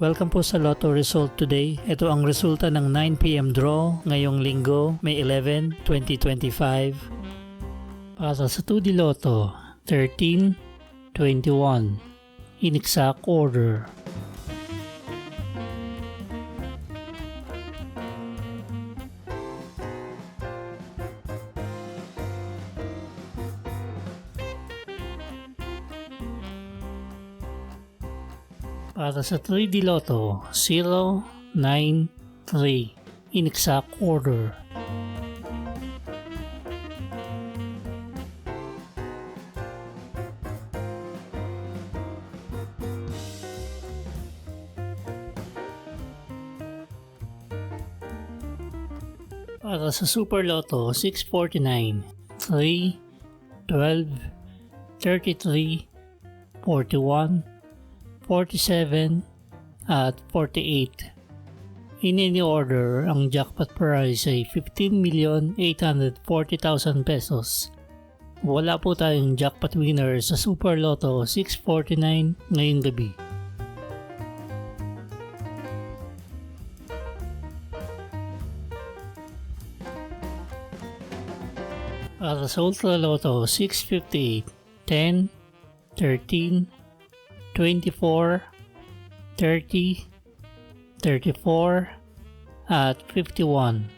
Welcome po sa Lotto Result today. Ito ang resulta ng 9 PM draw ngayong linggo, May 11, 2025. Para sa 2D Lotto, 13, 21. In exact order. Para sa 3D Lotto, 0, 9, 3. In exact order. Para sa Super Lotto, 649, 3, 12, 33, 41, 47 at 48. In any order, ang jackpot prize ay 15,840,000 pesos. Wala po tayong jackpot winner sa Super Lotto 649 ngayong gabi. Para sa Ultra Lotto 658, 10, 13, 24, 30, 34, at 51.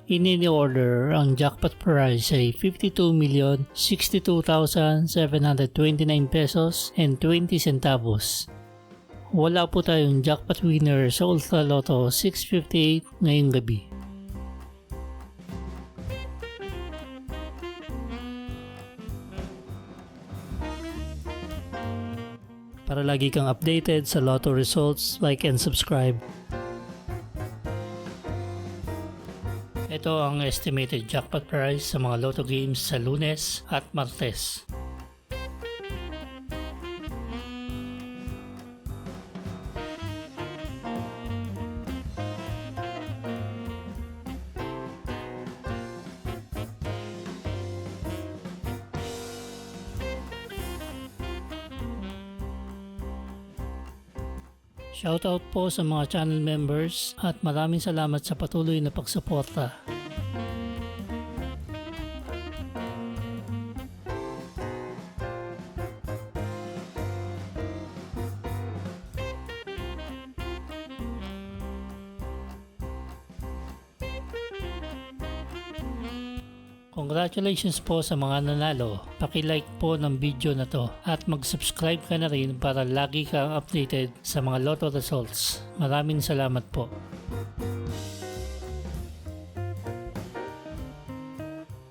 In any order, ang jackpot prize ay 52,062,729 pesos and 20 centavos. Wala po tayong jackpot winner sa Ultra Lotto 658 ngayong gabi. Para lagi kang updated sa Lotto results, like and subscribe. Ito ang estimated jackpot price sa mga Lotto games sa Lunes at Martes. Shoutout po sa mga channel members at maraming salamat sa patuloy na pagsuporta. Congratulations po sa mga nanalo. Paki-like po ng video na to at mag-subscribe ka na rin para lagi kang updated sa mga Lotto results. Maraming salamat po.